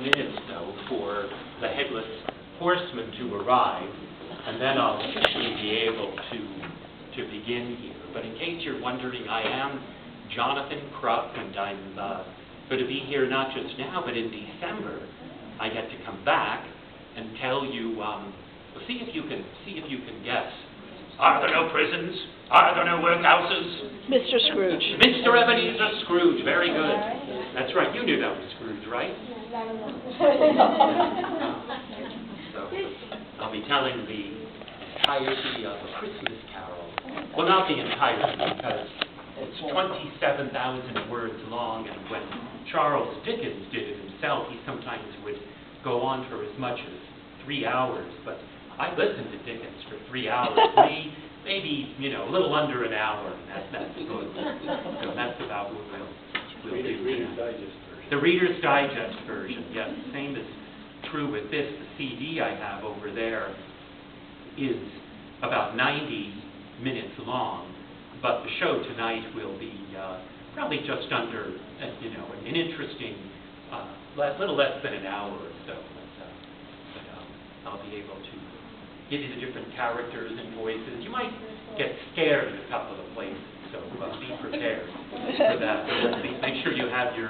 minutes, though, for the Headless Horseman to arrive, and then I'll officially be able to begin here. But in case you're wondering, I am Jonathan Krupp, and I'm going to be here not just now, but in December. I get to come back and tell you, see if you can guess. Are there no prisons? Are there no workhouses? Mr. Scrooge. Mr. Ebenezer Scrooge, very good. That's right, you knew that was Scrooge, right? So, I'll be telling the entirety of A Christmas Carol. Well, not the entirety, because it's 27,000 words long, and when Charles Dickens did it himself, he sometimes would go on for as much as 3 hours, but I listened to Dickens for 3 hours, maybe, a little under an hour, and that's good. So that's about what we'll do. Reader's Digest version. The Reader's Digest version, yes. The same is true with this. The CD I have over there is about 90 minutes long, but the show tonight will be probably just under, an interesting, little less than an hour or so. But I'll be able to give you the different characters and voices. You might get scared in a couple of places, so be prepared for that. Make sure you have your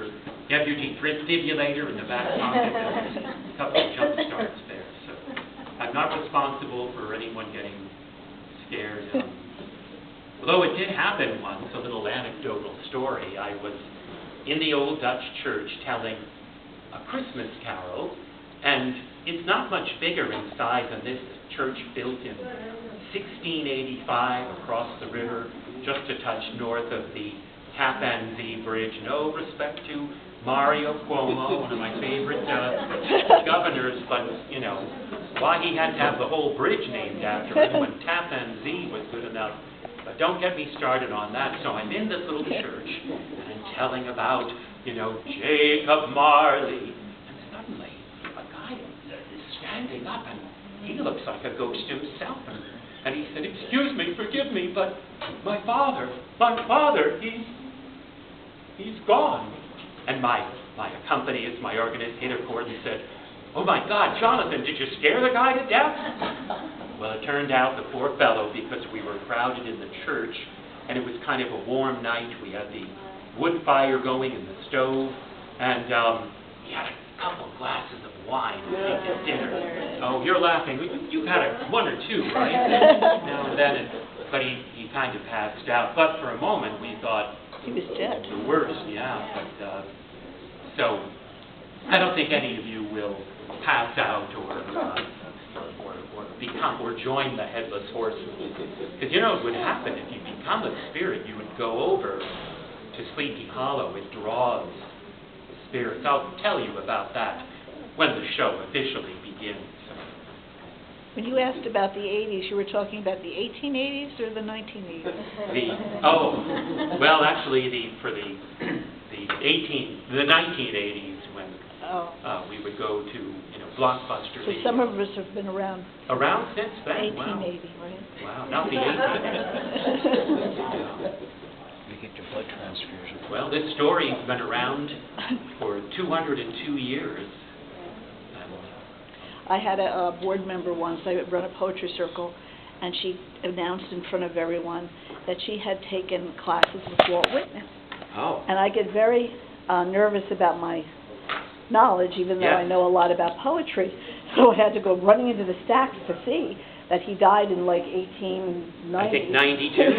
defibrillator in the back pocket. There's a couple of jump starts there. So I'm not responsible for anyone getting scared. Although it did happen once, a little anecdotal story. I was in the old Dutch church telling A Christmas Carol, and it's not much bigger in size than this church built in 1685 across the river, just a touch north of the Tappan Zee Bridge. No respect to Mario Cuomo, one of my favorite governors, but, why he had to have the whole bridge named after him when Tappan Zee was good enough. But don't get me started on that. So I'm in this little church, and I'm telling about, Jacob Marley. And suddenly, a guy is standing up, and he looks like a ghost himself. And he said, "Excuse me, forgive me, but my father, he's gone." And my accompanist, my organist, hit a chord and said, "Oh my God, Jonathan, did you scare the guy to death?" Well, it turned out the poor fellow, because we were crowded in the church, and it was kind of a warm night. We had the wood fire going in the stove, and he had a couple of glasses of wine to take his dinner. Oh, you're laughing. You've had one or two, right? Now and then. But he kind of passed out. But for a moment, we thought he was dead. The worst, yeah. But so I don't think any of you will pass out or join the Headless Horseman. Because what would happen if you become a spirit? You would go over to Sleepy Hollow. It draws spirits. I'll tell you about that when the show officially begins. When you asked about the 80s, you were talking about the 1880s or the 1980s? Well, actually, for the 1980s, when we would go to Blockbuster. So some of us have been around. Around since then. 1880, wow. right? Wow, not the 1880s. You get your blood transfusion. Well, this story's been around for 202 years. I had a board member once. I run a poetry circle, and she announced in front of everyone that she had taken classes with Walt Whitman. Oh. And I get very nervous about my knowledge, even though I know a lot about poetry. So I had to go running into the stacks to see that he died in like 1890. I think 92.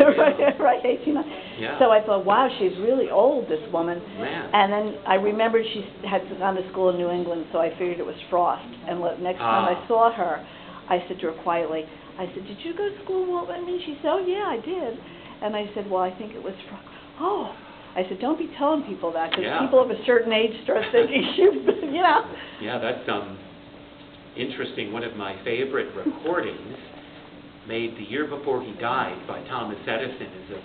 right, 1890. Yeah. So I thought, wow, she's really old, this woman. Man. And then I remembered she had gone to school in New England, so I figured it was Frost. And next time I saw her, I said to her quietly, I said, "Did you go to school, Walt Whitman?" She said, "Oh, yeah, I did." And I said, "Well, I think it was Frost." "Oh." I said, "Don't be telling people that, because people of a certain age start thinking, Yeah, that's interesting. One of my favorite recordings, made the year before he died by Thomas Edison, is of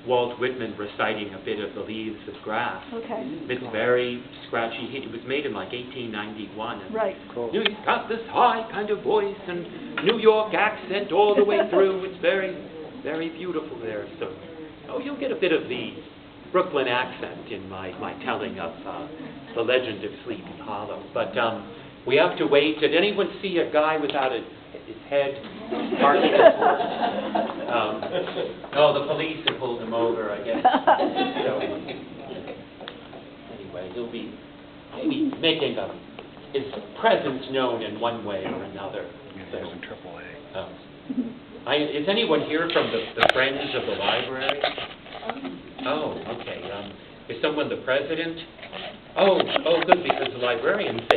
Walt Whitman reciting a bit of The Leaves of Grass. Okay. It's very scratchy. It was made in like 1891. And right. Cool. He's got this high kind of voice and New York accent all the way through. It's very, very beautiful there. So, you'll get a bit of the Brooklyn accent in my telling of the legend of Sleepy Hollow. But we have to wait. Did anyone see a guy without his head parking his horse? No, the police have pulled him over, I guess. So, anyway, he'll be making his presence known in one way or another. He was in AAA. Is anyone here from the Friends of the Library? Oh, okay. Is someone the president? Oh, good, because the librarians say